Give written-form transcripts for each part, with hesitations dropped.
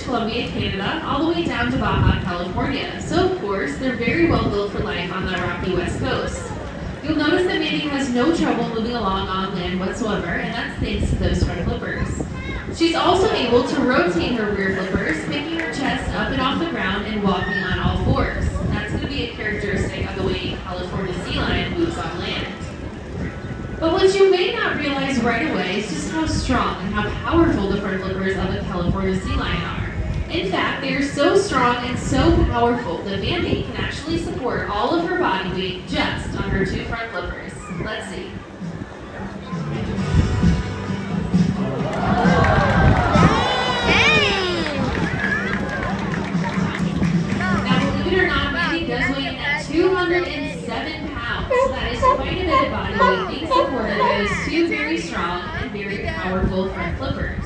Columbia, Canada, all the way down to Baja, California. So of course, they're very well built for life on the rocky west coast. You'll notice that Manny has no trouble moving along on land whatsoever, and that's thanks to those front flippers. She's also able to rotate her rear flippers, making her chest up and off the ground and walking on all fours. That's going to be a characteristic of the way a California sea lion moves on land. But what you may not realize right away is just how strong and how powerful the front flippers of a California sea lion are. In fact, they are so strong and so powerful that Mandy can actually support all of her body weight just on her 2 front flippers. Let's see. Now, believe it or not, Mandy does weigh in at 207 pounds. So that is quite a bit of body weight being supported by those 2 very strong and very powerful front flippers.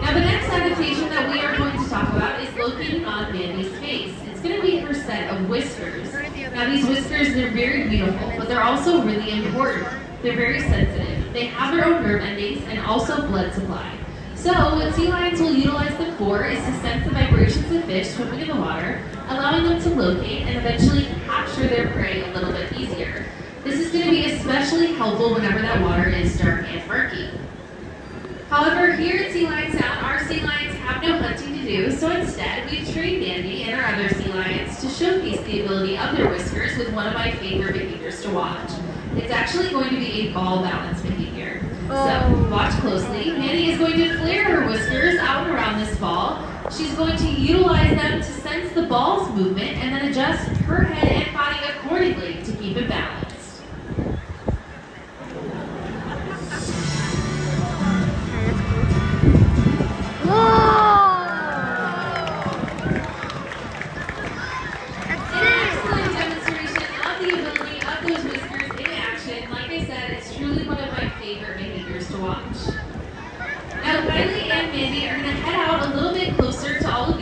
Now, the next adaptation that we are going to talk about is located on Mandy's face. It's going to be her set of whiskers. Now, these whiskers, they're very beautiful, but they're also really important. They're very sensitive. They have their own nerve endings and also blood supply. So, what sea lions will utilize them for is to sense the vibrations of fish swimming in the water, allowing them to locate and eventually capture their prey a little bit easier. This is going to be especially helpful whenever that water is dark and murky. However, here at Sea Lion Sound, our sea lions have no hunting to do, so instead we've trained Mandy and our other sea lions to showcase the ability of their whiskers with one of my favorite behaviors to watch. It's actually going to be a ball balance behavior. So, watch closely. Mandy is going to flare her whiskers out and around this ball. She's going to utilize them to sense the ball's movement and then adjust her head and body accordingly to keep it balanced.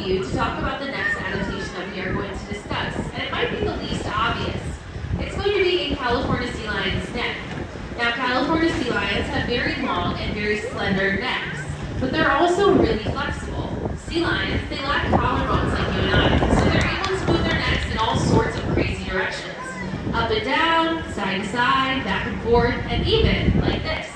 To talk about the next adaptation that we are going to discuss, and it might be the least obvious. It's going to be a California sea lion's neck. Now, California sea lions have very long and very slender necks, but they're also really flexible. Sea lions, they lack collarbones like you and I, so they're able to move their necks in all sorts of crazy directions. Up and down, side to side, back and forth, and even like this.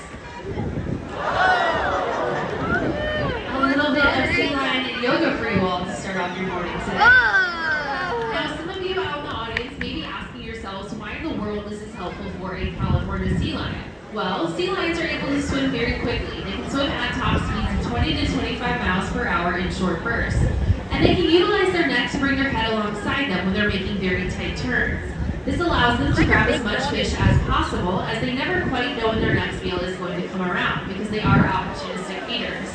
A little bit of sea lion and yoga for you all to start off your morning today. Now, some of you out in the audience may be asking yourselves, why in the world is this helpful for a California sea lion? Well, sea lions are able to swim very quickly. They can swim at top speeds of 20 to 25 miles per hour in short bursts. And they can utilize their neck to bring their head alongside them when they're making very tight turns. This allows them to grab as much fish as possible, as they never quite know when their next meal is going to come around, because they are opportunistic feeders.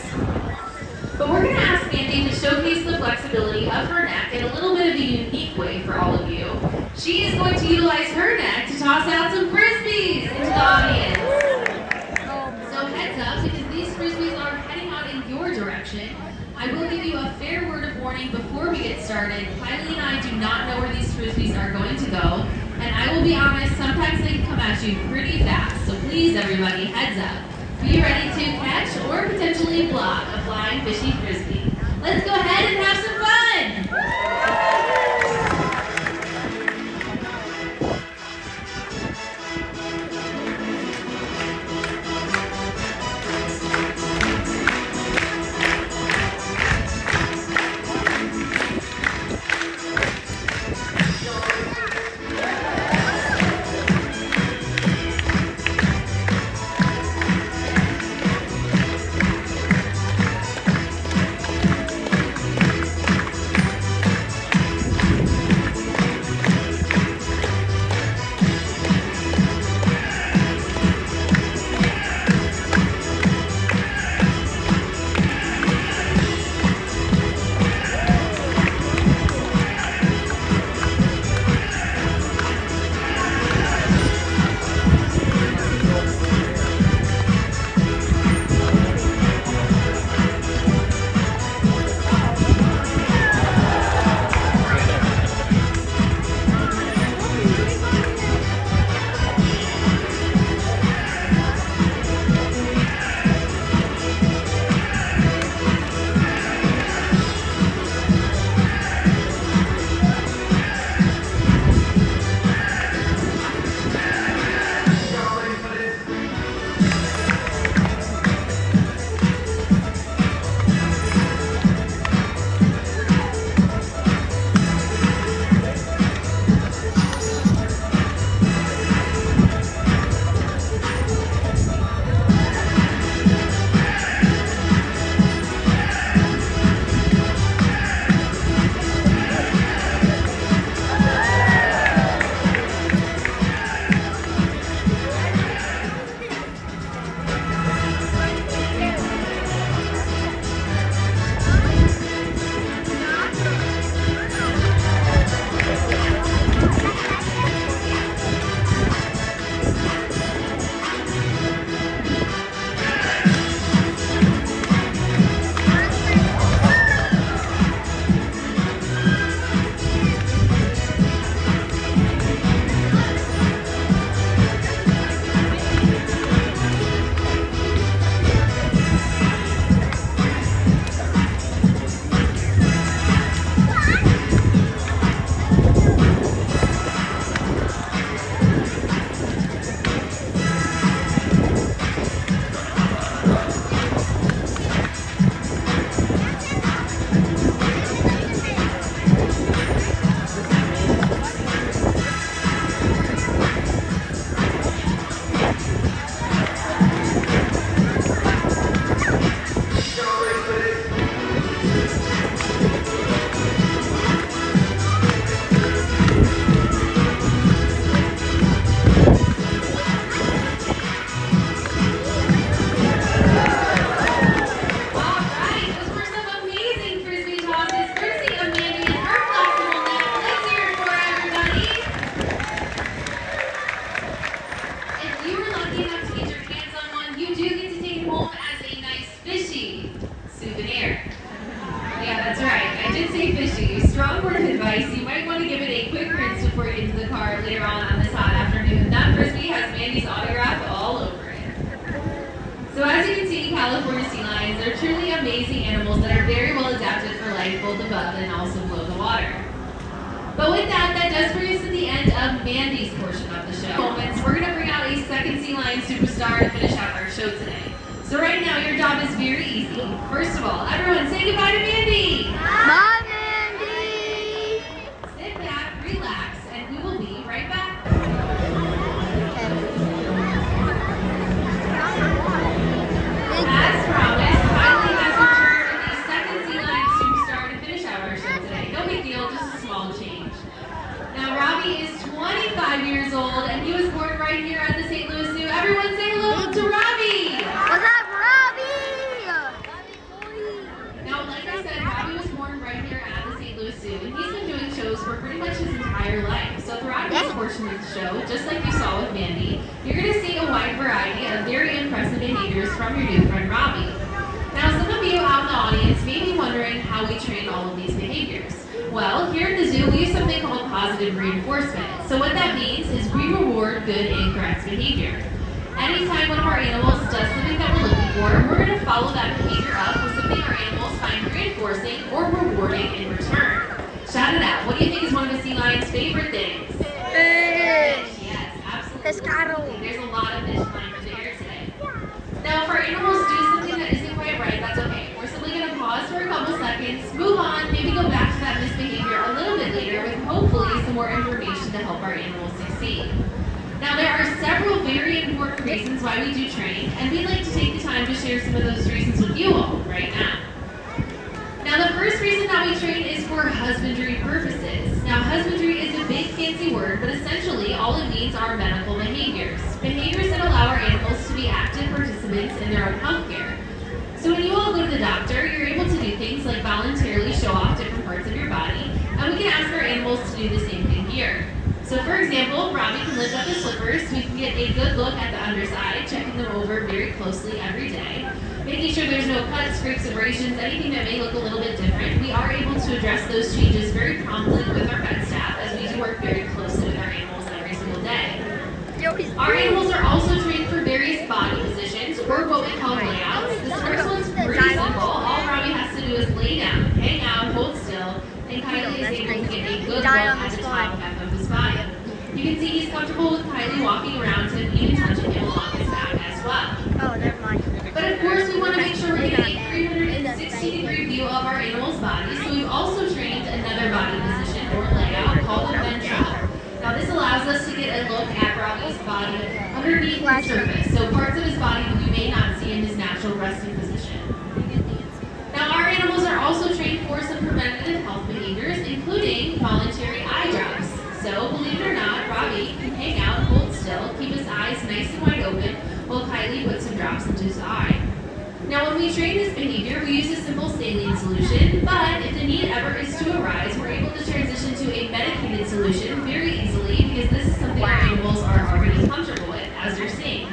But we're going to ask Mandy to showcase the flexibility of her neck in a little bit of a unique way for all of you. She is going to utilize her neck to toss out some frisbees into the audience. So heads up, because these frisbees are heading out in your direction. I will give you a fair word of warning before we get started. Kylie and I do not know where these frisbees are going to go. And I will be honest, sometimes they can come at you pretty fast. So please, everybody, heads up. Be ready to catch or potentially block a flying fishy frisbee. Let's go ahead and have some fun! above and also below the water. But with that, that does bring us to the end of Mandy's portion of the show. Moments, we're going to bring out a second sea lion superstar to finish out our show today. So right now, your job is very easy. First of all, everyone say goodbye to Mandy. Bye, Mandy. Sit back, relax, and we will be right back. As promised, Kylie has returned with a second sea lion superstar to finish out our show today. No big deal, just a small change. Now, Robby is 25 years old, and he was born right here at the St. Louis Zoo. Everyone say hello to Robby. What's up, Robby? Now, like I said, Robby was born right here at the St. Louis Zoo, and he's been doing shows for pretty much his entire life. So throughout this portion of the show, just like you saw with Mandy, you're going to see a wide variety of very impressive behaviors from your new friend Robby. Now, some of you out in the audience may be wondering how we train all of these behaviors. Well, here at the zoo, we use something called positive reinforcement. So what that means is we reward good and correct behavior. Anytime one of our animals does something that we're looking for, we're going to follow that behavior up with something our animals find reinforcing or rewarding in return. Shout it out. What do you think is one of the sea lion's favorite things? Fish. Yes, absolutely. Pescado. There's a lot of fish flying through the air today. Now, if our animals do something that isn't quite right, that's okay. We're simply going to pause for a couple seconds, move on, maybe go back to that misbehavior a little bit later with hopefully some more information to help our animals succeed. Now, there are several very important reasons why we do train, and we'd like to take the time to share some of those reasons with you all right now. Now, the first reason that we train is for husbandry purposes. Now, husbandry is a big fancy word, but essentially all it means are medical behaviors. Behaviors that allow our animals to be active participants in their own health care. So when you all go to the doctor, you're able to do things like voluntarily show off different parts of your body, and we can ask our animals to do the same thing here. So for example, Robby can lift up his slippers so we can get a good look at the underside, checking them over very closely every day, making sure there's no cuts, scrapes, abrasions, anything that may look a little bit different. We are able to address those changes very promptly with our vet staff, as we do work very closely with our animals every single day. Our animals are also trained for various body positions, or what we call layouts. This first one's pretty simple. All Robby has to do is lay down, hang out, hold still, and Kylie is able to get a good look at the top half of his body. You can see he's comfortable with Kylie walking around him, even touching him along his back as well. Oh, never mind. But of course, we want to make sure we're getting a 360-degree view of our animal's body, so we've also trained another body position or layout called the ventral. Now, this allows us to get a look at Robby's body underneath the surface, so parts of his body that we may not see in his natural resting position. Now, our animals are also trained for some preventative health behaviors, including voluntary eye drops. So, believe it or not, Robby can hang out, hold still, keep his eyes nice and wide open, while Kylie puts some drops into his eye. Now, when we train this behavior, we use a simple saline solution, but if the need ever is to arise, we're able to transition to a medicated solution very easily, because this is something our animals are already comfortable with, as you're seeing.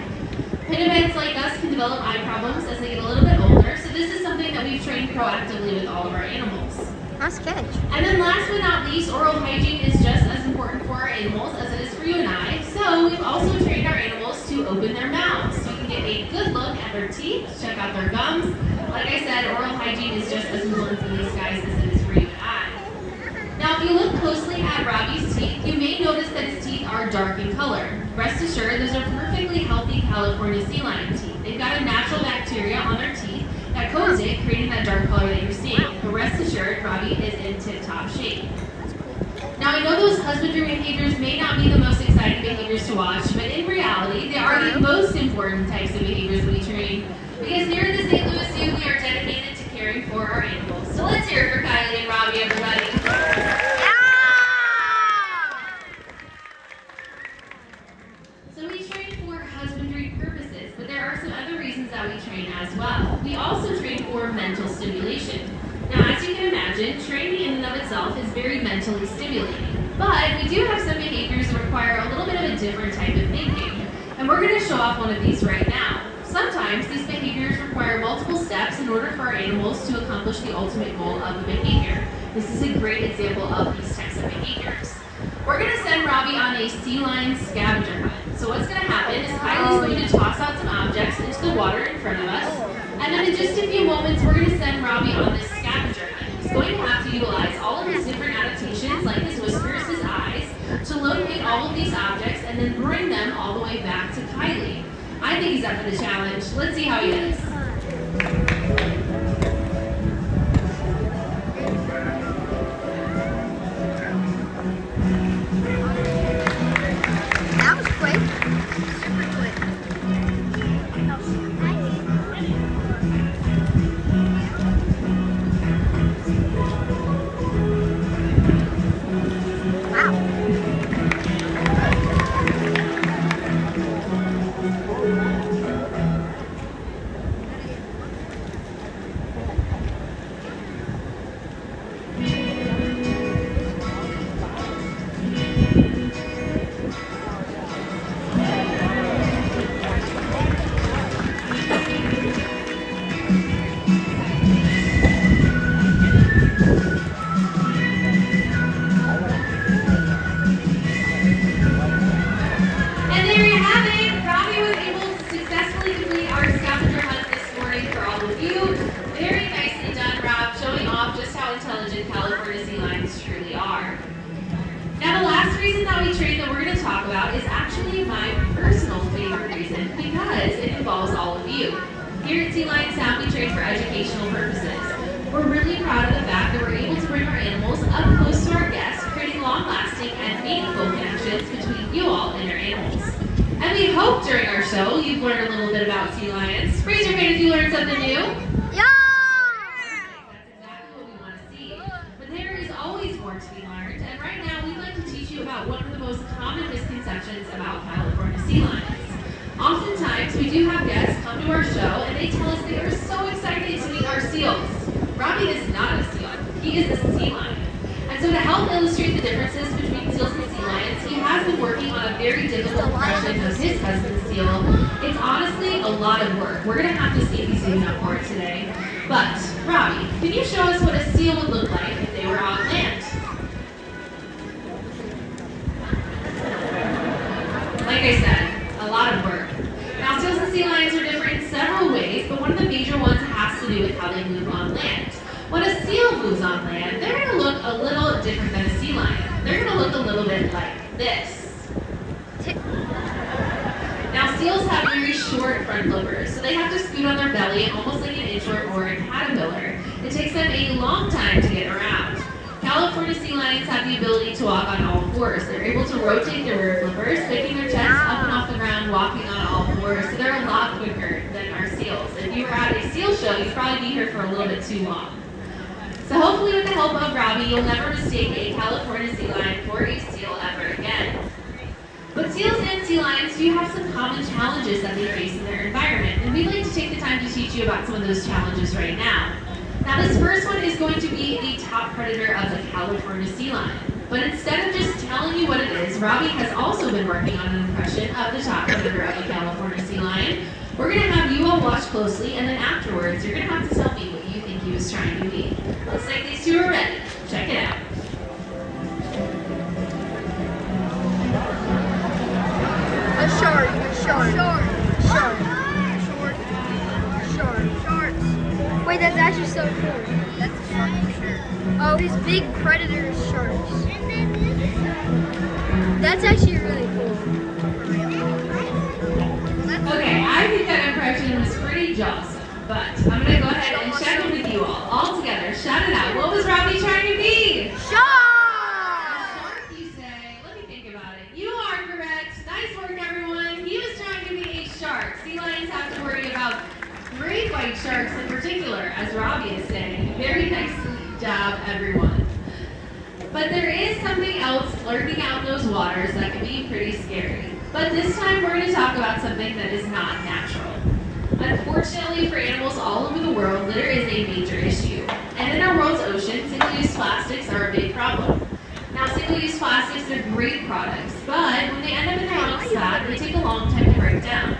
Pinabeds like us can develop eye problems as they get a little bit older, so this is something that we've trained proactively with all of our animals. That's good. And then last but not least, oral hygiene is just as important for our animals as it is for you and I. So we've also trained our animals to open their mouths. So we can get a good look at their teeth, check out their gums. Like I said, oral hygiene is just as important for these guys as it is for you and I. Now, if you look closely at Robby's teeth, you may notice that his teeth are dark in color. Rest assured, those are perfectly healthy California sea lion teeth. They've got a natural bacteria on their teeth that coats it, creating that dark color that you're seeing. But rest assured, Robby is in tip-top shape. Now, I know those husbandry behaviors may not be the most exciting behaviors to watch, but in reality, they are the most important types of behaviors we train. Because here at the St. Louis Zoo, we are dedicated to caring for our animals. So let's hear it for Kylie and Robby, everybody. So we train for husbandry purposes, but there are some other reasons that we train as well. We also train for mental stimulation. Now, as you can imagine, training in and of itself is very mentally stimulating. But we do have some behaviors that require a little bit of a different type of thinking. And we're going to show off one of these right now. Sometimes these behaviors require multiple steps in order for our animals to accomplish the ultimate goal of the behavior. This is a great example of these types of behaviors. We're going to send Robby on a sea lion scavenger hunt. So what's going to happen is Kylie's going to toss out some objects into the water in front of us. And then in just a few moments, we're going to send Robby on this scavenger hunt. going to have to utilize all of his different adaptations, like his whiskers, his eyes, to locate all of these objects and then bring them all the way back to Kylie. I think he's up for the challenge. Let's see how he does. That was quick. Super quick. And there you have it. Robby was able to successfully complete our scavenger hunt this morning for all of you. Very nicely done, Rob, showing off just how intelligent California sea lions truly are. Now, the last reason that we train that we're going to talk about is actually my personal favorite reason because it involves all of you. Here at Sea Lion Sound, we train for educational purposes. We're really proud of the fact that we're able to bring our animals up close to our guests, creating long-lasting and meaningful connections between you all and your animals. And we hope during our show you've learned a little bit about sea lions. Raise your hand if you learned something new. Yeah! That's exactly what we want to see. But there is always more to be learned, and right now we'd like to teach you about one of the most common misconceptions about California sea lions. Oftentimes, we do have guests come to our show and they tell us they are so excited to meet our seals. Robby is not a seal. He is a sea lion. And so to help illustrate the differences between seals and sea lions, he has been working on a very difficult impression of his cousin seal. It's honestly a lot of work. We're going to have to see if he's doing that for it today. But, Robby, can you show us what a seal would look like if they were on land? Like I said, a lot of work. Now, seals and sea lions are different in several ways, but one of the major ones has to do with how they move on land. When a seal moves on land, they're going to look a little different than a sea lion. They're going to look a little bit like this. Now, seals have very short front flippers, so they have to scoot on their belly almost like an inchworm or a caterpillar. It takes them a long time to get around. California sea lions have the ability to walk on all fours. They're able to rotate their rear flippers, picking their chest up and off the ground, walking on all fours, so they're a lot quicker than our seals. If you were at a seal show, you'd probably be here for a little bit too long. So hopefully with the help of Robby, you'll never mistake a California sea lion for a seal ever again. But seals and sea lions do have some common challenges that they face in their environment, and we'd like to take the time to teach you about some of those challenges right now. Now this first one is going to be the top predator of the California sea lion. But instead of just telling you what it is, Robby has also been working on an impression of the top predator of the California sea lion. We're going to have you all watch closely, and then afterwards, you're going to have to tell me what you think he was trying to be. Looks like these two are ready. Check it out. A shark. Wait, that's actually so cool. That's a shark for sure. Oh, these big predator sharks. That's actually really cool. Okay, I think that impression was pretty awesome, but I'm going to go ahead and check it with you all together. Shout it out. What was Robby trying to be? Shark! You say. Let me think about it. You are correct. Nice work, everyone. He was trying to be a shark. Sea lions have to worry about great white sharks in particular, as Robby is saying. Very nice job, everyone. But there is something else lurking out in those waters that can be pretty scary. But this time we're going to talk about something that is not natural. Unfortunately for animals all over the world, litter is a major issue. And in our world's oceans, single-use plastics are a big problem. Now, single-use plastics are great products, but when they end up in the wrong spot, they take a long time to break down.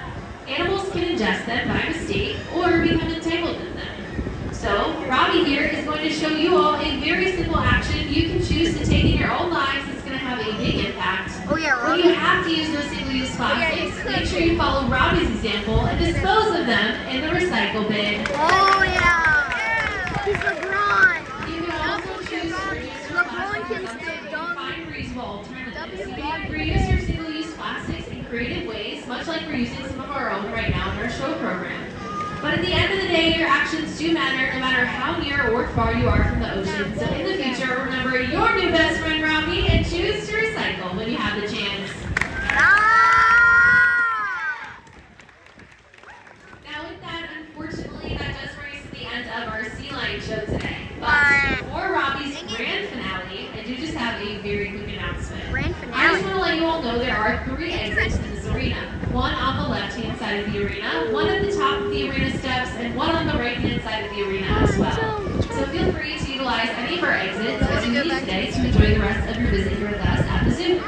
Animals can ingest them by mistake or become entangled in them. So, Robby here is going to show you all a very simple action you can choose to take in your own lives that's going to have a big impact. Oh yeah, When you have to use those single-use plastics, make sure you follow Robby's example and dispose of them in the recycle bin. Oh yeah! He's LeBron! You can can still dunk. Find reusable alternatives. You can reuse your single-use plastics in creative ways, much like we're using some of our own right now in our show program. But at the end of the day, your actions do matter no matter how near or far you are from the ocean. So in the future, remember your new best friend, Robby, and choose to recycle when you have the chance. Now with that, unfortunately, that does bring us to the end of our Sea Lion show today. But for Robby's grand finale, I do just have a very quick announcement. Grand I finale. just want to let you all know there are 3 exits in this arena. One on the left-hand side of the arena, one at the top of the arena steps, and one on the right-hand side of the arena as well. So feel free to utilize any of our exits as you leave today to enjoy the rest of your visit here with us at the zoo.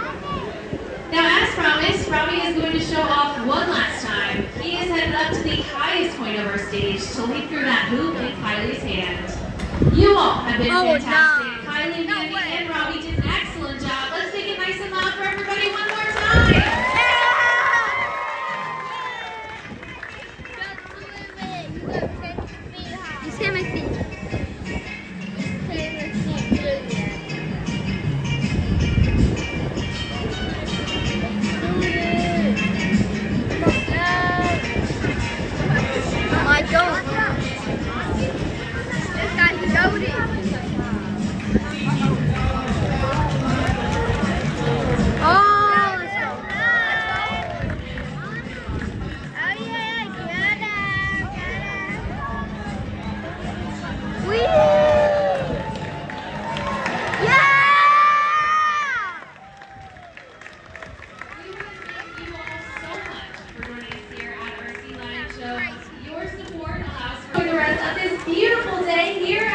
Now, as promised, Robby is going to show off one last time. He is headed up to the highest point of our stage to leap through that hoop in Kylie's hand. You all have been fantastic. Kylie, Manny, and Robby did an excellent job. Let's make it nice and loud for everybody one more time. You see my feet. I don't. This guy's loaded. Oh, let's go. Oh yeah, get it. Whee! Yeah! We want to thank you all so much for joining us here at our Sea Lion Show. Your support allows for the rest of this beautiful day here